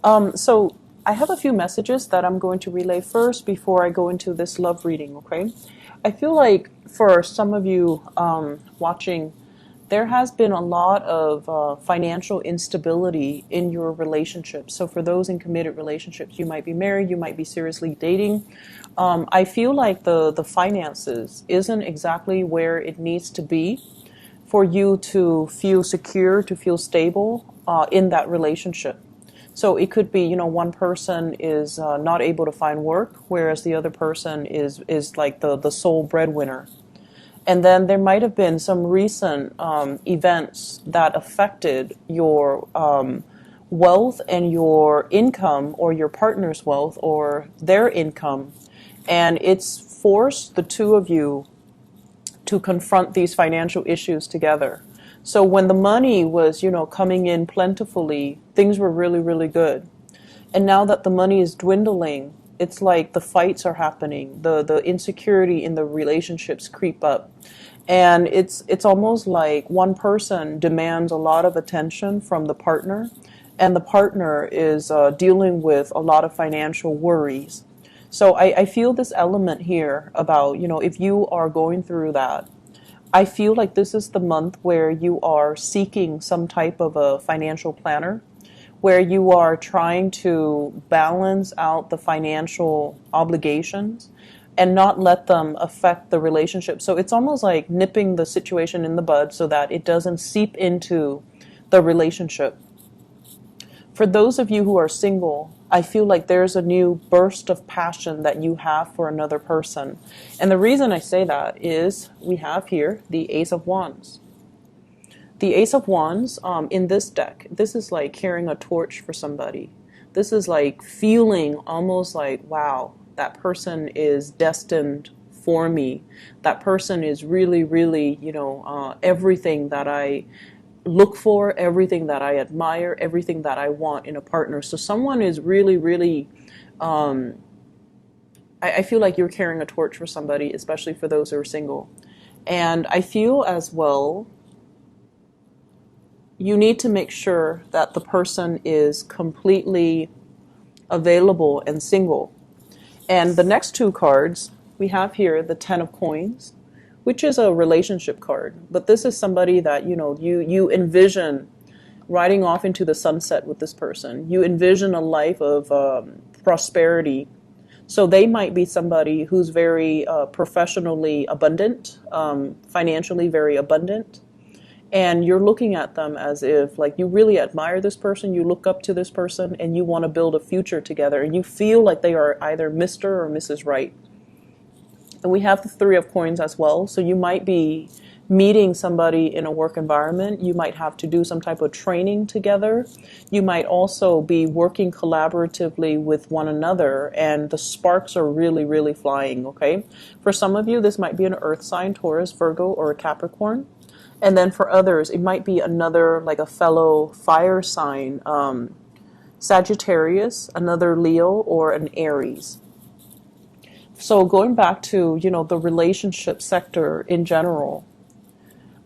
So I have a few messages that I'm going to relay first before I go into this love reading, okay? I feel like for some of you watching, there has been a lot of financial instability in your relationship. So for those in committed relationships, you might be married, you might be seriously dating. I feel like the finances isn't exactly where it needs to be for you to feel secure, to feel stable in that relationship. So it could be, one person is not able to find work, whereas the other person is like the sole breadwinner. And then there might have been some recent events that affected your wealth and your income, or your partner's wealth or their income. And it's forced the two of you to confront these financial issues together. So when the money was, coming in plentifully, things were really, really good. And now that the money is dwindling, it's like the fights are happening. The insecurity in the relationships creep up. And it's almost like one person demands a lot of attention from the partner, and the partner is dealing with a lot of financial worries. So I feel this element here about, if you are going through that, I feel like this is the month where you are seeking some type of a financial planner, where you are trying to balance out the financial obligations and not let them affect the relationship. So it's almost like nipping the situation in the bud so that it doesn't seep into the relationship. For those of you who are single, I feel like there's a new burst of passion that you have for another person. And the reason I say that is we have here the Ace of Wands. The Ace of Wands in this deck, this is like carrying a torch for somebody. This is like feeling almost like, wow, that person is destined for me. That person is really, really, everything that I look for, everything that I admire, everything that I want in a partner. So someone is really, really, I feel like you're carrying a torch for somebody, especially for those who are single. And I feel as well, you need to make sure that the person is completely available and single. And the next two cards, we have here the Ten of Coins, which is a relationship card. But this is somebody that, you envision riding off into the sunset with this person. You envision a life of prosperity. So they might be somebody who's very professionally abundant, financially very abundant. And you're looking at them as if like you really admire this person, you look up to this person, and you want to build a future together. And you feel like they are either Mr. or Mrs. Right. And we have the Three of Coins as well. So you might be meeting somebody in a work environment. You might have to do some type of training together. You might also be working collaboratively with one another, and the sparks are really, really flying, okay? For some of you, this might be an earth sign, Taurus, Virgo, or a Capricorn. And then for others, it might be another, like a fellow fire sign, Sagittarius, another Leo, or an Aries. So going back to, the relationship sector in general,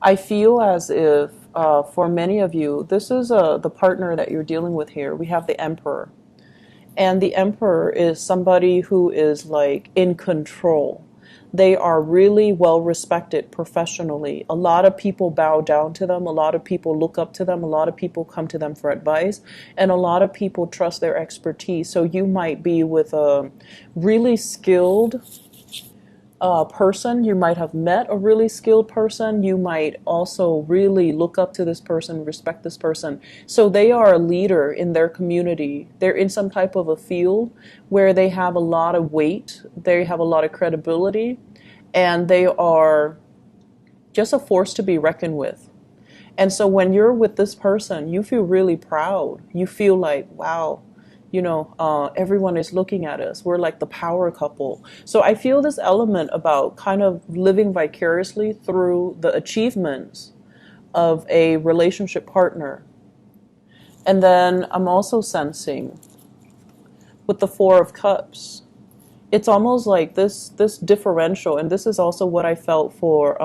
I feel as if for many of you, this is the partner that you're dealing with here. We have the Emperor. And the Emperor is somebody who is like in control. They are really well respected professionally. A lot of people bow down to them. A lot of people look up to them. A lot of people come to them for advice. And a lot of people trust their expertise. So you might be with a really skilled person. You might have met a really skilled person. You might also really look up to this person, respect this person. So they are a leader in their community. They're in some type of a field where they have a lot of weight. They have a lot of credibility, and they are just a force to be reckoned with. And so when you're with this person, you feel really proud. You feel like, wow, everyone is looking at us. We're like the power couple. So I feel this element about kind of living vicariously through the achievements of a relationship partner. And then I'm also sensing with the Four of Cups, it's almost like this differential, and this is also what I felt for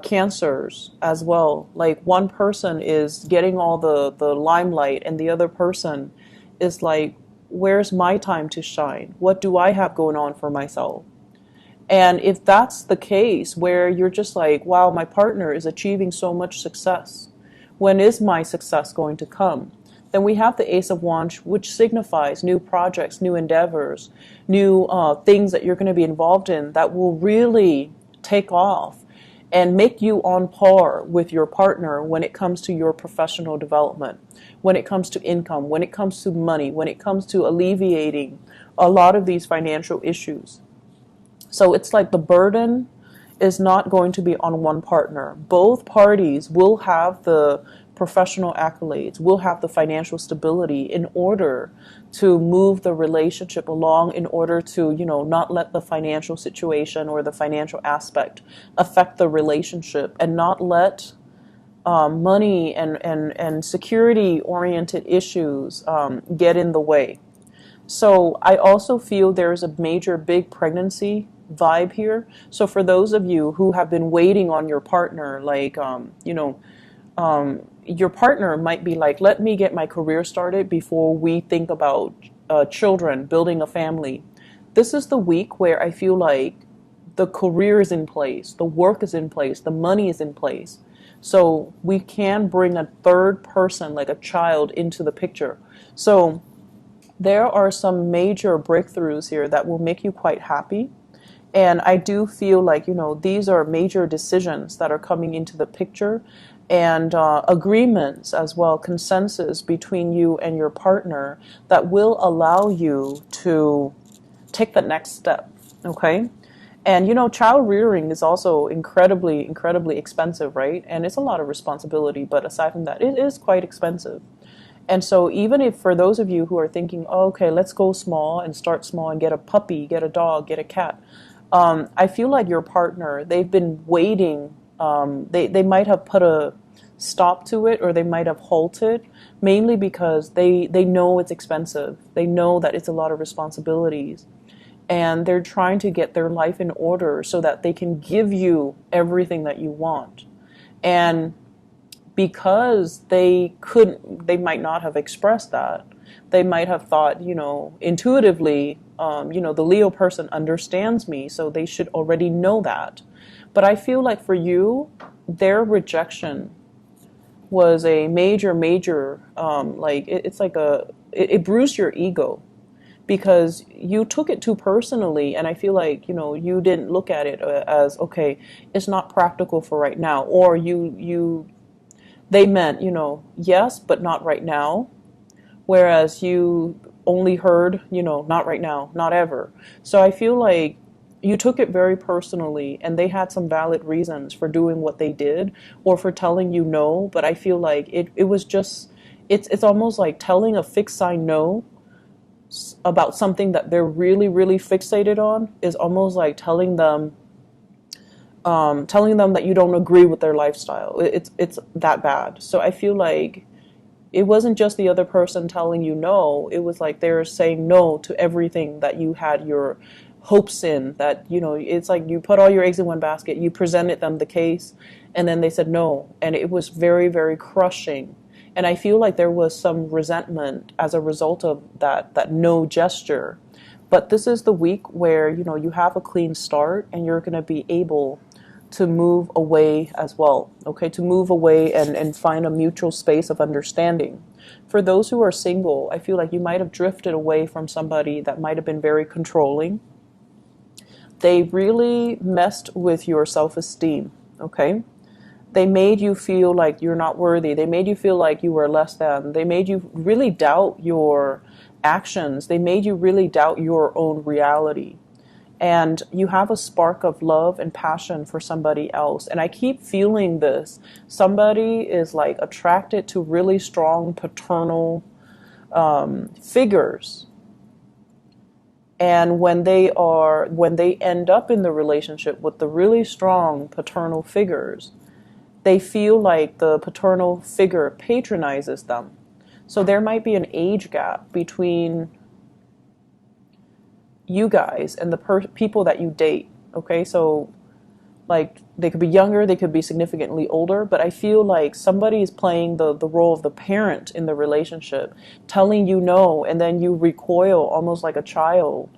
cancers as well. Like one person is getting all the limelight and the other person is like, where's my time to shine? What do I have going on for myself? And if that's the case where you're just like, wow, my partner is achieving so much success, when is my success going to come? Then we have the Ace of Wands, which signifies new projects, new endeavors, new things that you're going to be involved in that will really take off and make you on par with your partner when it comes to your professional development, when it comes to income, when it comes to money, when it comes to alleviating a lot of these financial issues. So it's like the burden is not going to be on one partner. Both parties will have the professional accolades, will have the financial stability in order to move the relationship along, in order to, not let the financial situation or the financial aspect affect the relationship, and not let money and security oriented issues get in the way. So I also feel there's a major big pregnancy vibe here. So for those of you who have been waiting on your partner, like, your partner might be like, let me get my career started before we think about children, building a family. This is the week where I feel like the career is in place, the work is in place, the money is in place. So we can bring a third person, like a child, into the picture. So there are some major breakthroughs here that will make you quite happy. And I do feel like, these are major decisions that are coming into the picture, and agreements as well, consensus between you and your partner that will allow you to take the next step. Okay. And, child rearing is also incredibly, incredibly expensive, right? And it's a lot of responsibility. But aside from that, it is quite expensive. And so even if for those of you who are thinking, oh, okay, let's go small and start small and get a puppy, get a dog, get a cat. I feel like your partner, they've been waiting. They might have put a stop to it, or they might have halted, mainly because they know it's expensive. They know that it's a lot of responsibilities. And they're trying to get their life in order so that they can give you everything that you want. And because they might not have expressed that. They might have thought, intuitively, the Leo person understands me, so they should already know that. But I feel like for you, their rejection was a major, major, it bruised your ego, because you took it too personally. And I feel like, you didn't look at it as, okay, it's not practical for right now. Or they meant, yes, but not right now. Whereas you only heard, not right now, not ever. So I feel like you took it very personally, and they had some valid reasons for doing what they did, or for telling you no. But I feel like it was just, it's almost like telling a fixed sign no about something that they're really, really fixated on is almost like telling them that you don't agree with their lifestyle. It's that bad. So I feel like it wasn't just the other person telling you no. It was like they're saying no to everything that you had your hopes in. That, it's like you put all your eggs in one basket. You presented them the case, and then they said no. And it was very, very crushing. And I feel like there was some resentment as a result of that no gesture. But this is the week where, you have a clean start, and you're going to be able to move away as well, okay? To move away and find a mutual space of understanding. For those who are single, I feel like you might have drifted away from somebody that might have been very controlling. They really messed with your self-esteem, okay? They made you feel like you're not worthy. They made you feel like you were less than. They made you really doubt your actions. They made you really doubt your own reality. And you have a spark of love and passion for somebody else. And I keep feeling this. Somebody is like attracted to really strong paternal figures. And when they end up in the relationship with the really strong paternal figures, they feel like the paternal figure patronizes them. So there might be an age gap between you guys and the people that you date. Okay, so Like they could be younger, they could be significantly older, but I feel like somebody is playing the role of the parent in the relationship, telling you no, and then you recoil almost like a child,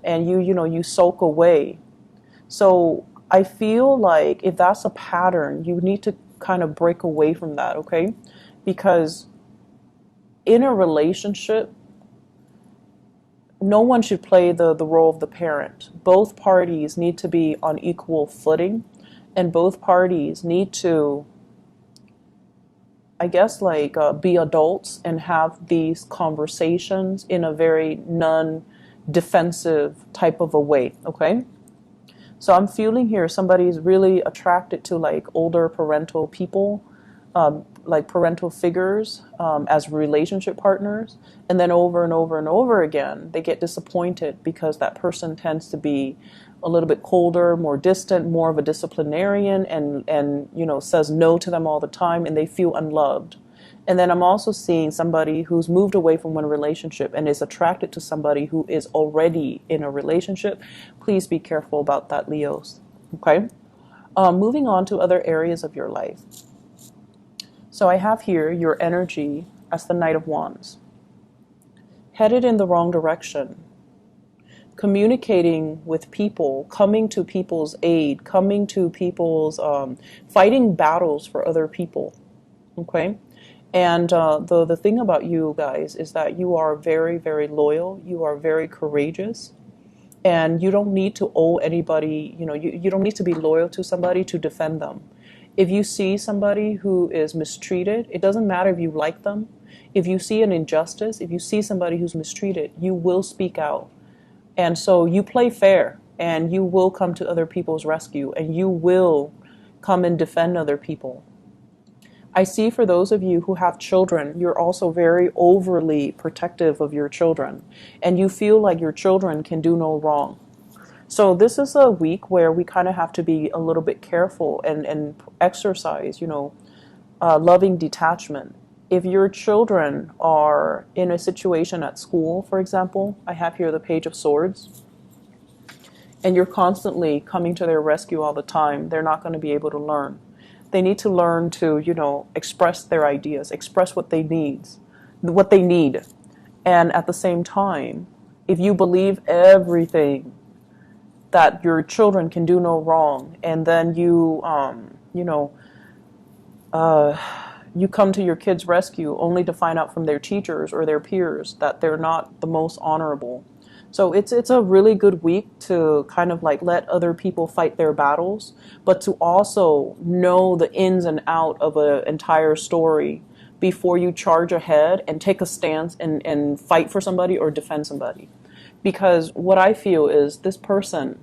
and you sulk away. So I feel like if that's a pattern, you need to kind of break away from that, okay? Because in a relationship, no one should play the role of the parent. Both parties need to be on equal footing, and both parties need to, I guess, like be adults and have these conversations in a very non-defensive type of a way, okay? So I'm feeling here somebody's really attracted to like older parental people, like parental figures as relationship partners. And then over and over and over again, they get disappointed because that person tends to be a little bit colder, more distant, more of a disciplinarian, and says no to them all the time, and they feel unloved. And then I'm also seeing somebody who's moved away from one relationship and is attracted to somebody who is already in a relationship. Please be careful about that, Leos. Okay? Moving on to other areas of your life. So I have here your energy as the Knight of Wands. Headed in the wrong direction. Communicating with people, coming to people's aid, coming to people's, fighting battles for other people. Okay? And the thing about you guys is that you are very, very loyal. You are very courageous. And you don't need to owe anybody, you don't need to be loyal to somebody to defend them. If you see somebody who is mistreated, it doesn't matter if you like them. If you see an injustice, if you see somebody who's mistreated, you will speak out. And so you play fair, and you will come to other people's rescue, and you will come and defend other people. I see for those of you who have children, you're also very overly protective of your children, and you feel like your children can do no wrong. So this is a week where we kind of have to be a little bit careful and exercise, loving detachment. If your children are in a situation at school, for example, I have here the Page of Swords, and you're constantly coming to their rescue all the time, they're not going to be able to learn. They need to learn to, express their ideas, express what they need. And at the same time, if you believe everything that your children can do no wrong, and then you come to your kids' rescue only to find out from their teachers or their peers that they're not the most honorable. So it's a really good week to kind of like let other people fight their battles, but to also know the ins and out of an entire story before you charge ahead and take a stance and fight for somebody or defend somebody. Because what I feel is this person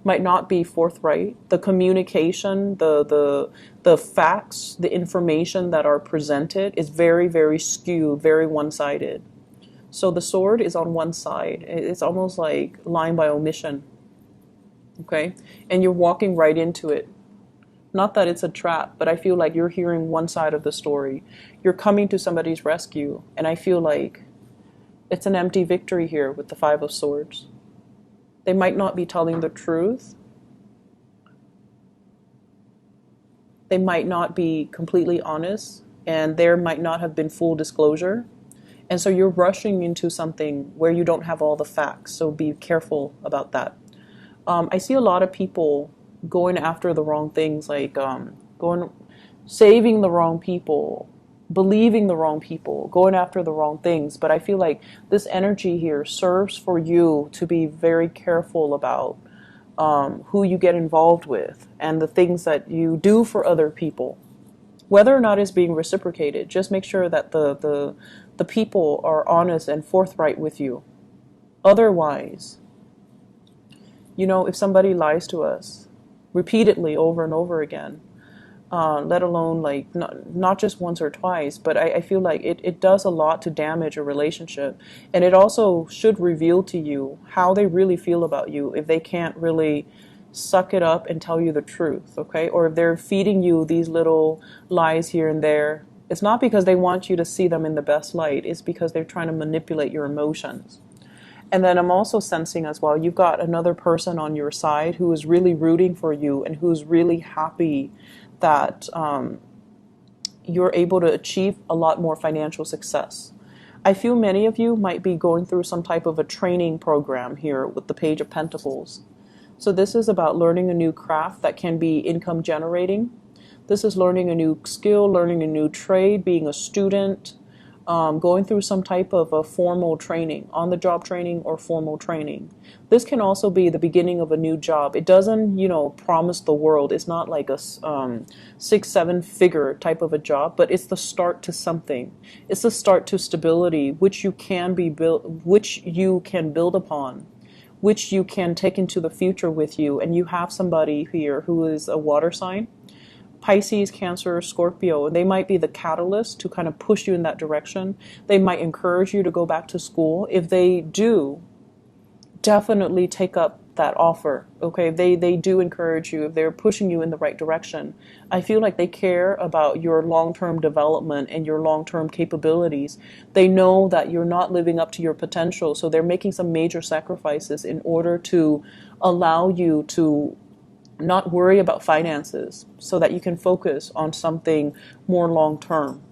might not be forthright. The communication, the facts, the information that are presented is very, very skewed, very one-sided. So the sword is on one side. It's almost like lying by omission. Okay? And you're walking right into it. Not that it's a trap, but I feel like you're hearing one side of the story. You're coming to somebody's rescue, and I feel like it's an empty victory here with the Five of Swords. They might not be telling the truth. They might not be completely honest, and there might not have been full disclosure. And so you're rushing into something where you don't have all the facts, so be careful about that. I see a lot of people going after the wrong things, like saving the wrong people, believing the wrong people, going after the wrong things. But I feel like this energy here serves for you to be very careful about who you get involved with and the things that you do for other people. Whether or not it's being reciprocated, just make sure that the people are honest and forthright with you. Otherwise, if somebody lies to us repeatedly over and over again, let alone like not just once or twice, but I feel like it does a lot to damage a relationship. And it also should reveal to you how they really feel about you if they can't really suck it up and tell you the truth, okay? Or if they're feeding you these little lies here and there, it's not because they want you to see them in the best light, it's because they're trying to manipulate your emotions. And then I'm also sensing as well, you've got another person on your side who is really rooting for you and who's really happy that you're able to achieve a lot more financial success. I feel many of you might be going through some type of a training program here with the Page of Pentacles. So this is about learning a new craft that can be income generating. This is learning a new skill, learning a new trade, being a student, going through some type of a formal training, on-the-job training or formal training. This can also be the beginning of a new job. It doesn't, promise the world. It's not like a 6-7 figure type of a job, but it's the start to something. It's the start to stability, which you can build upon, which you can take into the future with you. And you have somebody here who is a water sign. Pisces, Cancer, Scorpio, they might be the catalyst to kind of push you in that direction. They might encourage you to go back to school. If they do, definitely take up that offer. Okay, they do encourage you, if they're pushing you in the right direction. I feel like they care about your long-term development and your long-term capabilities. They know that you're not living up to your potential, so they're making some major sacrifices in order to allow you to not worry about finances so that you can focus on something more long term.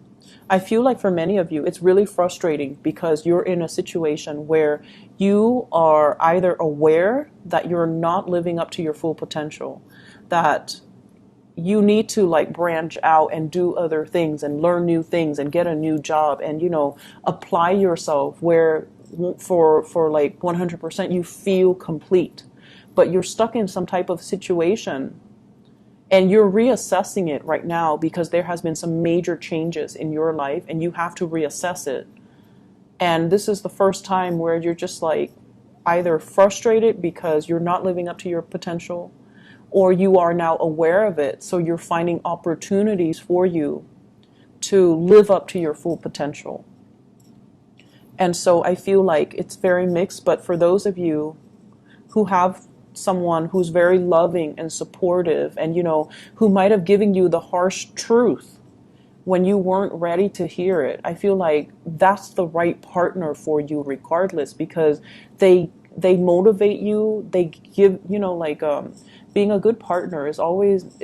I feel like for many of you, it's really frustrating because you're in a situation where you are either aware that you're not living up to your full potential, that you need to like branch out and do other things and learn new things and get a new job and, apply yourself where for like 100% you feel complete. But you're stuck in some type of situation and you're reassessing it right now because there has been some major changes in your life and you have to reassess it. And this is the first time where you're just like either frustrated because you're not living up to your potential, or you are now aware of it. So you're finding opportunities for you to live up to your full potential. And so I feel like it's very mixed, but for those of you who have someone who's very loving and supportive and, who might have given you the harsh truth when you weren't ready to hear it, I feel like that's the right partner for you regardless, because they motivate you. They give, being a good partner is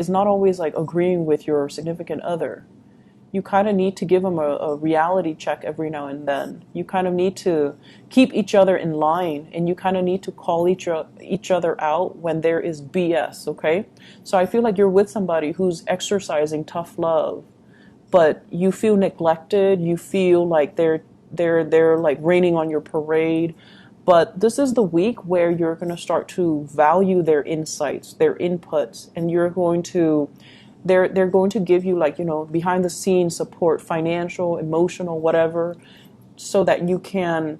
not always like agreeing with your significant other. You kind of need to give them a reality check every now and then. You kind of need to keep each other in line, and you kind of need to call each other out when there is BS, okay? So I feel like you're with somebody who's exercising tough love, but you feel neglected. You feel like they're like raining on your parade. But this is the week where you're going to start to value their insights, their inputs, and you're going to they're going to give you like, behind the scenes support, financial, emotional, whatever, so that you can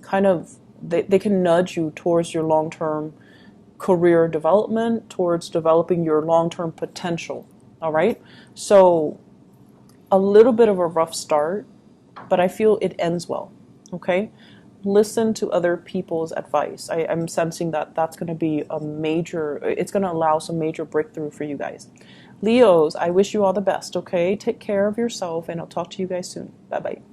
kind of, they can nudge you towards your long-term career development, towards developing your long-term potential. All right. So a little bit of a rough start, but I feel it ends well. Okay. Listen to other people's advice. I'm sensing that that's going to be it's going to allow some major breakthrough for you guys. Leos, I wish you all the best, okay? Take care of yourself, and I'll talk to you guys soon. Bye-bye.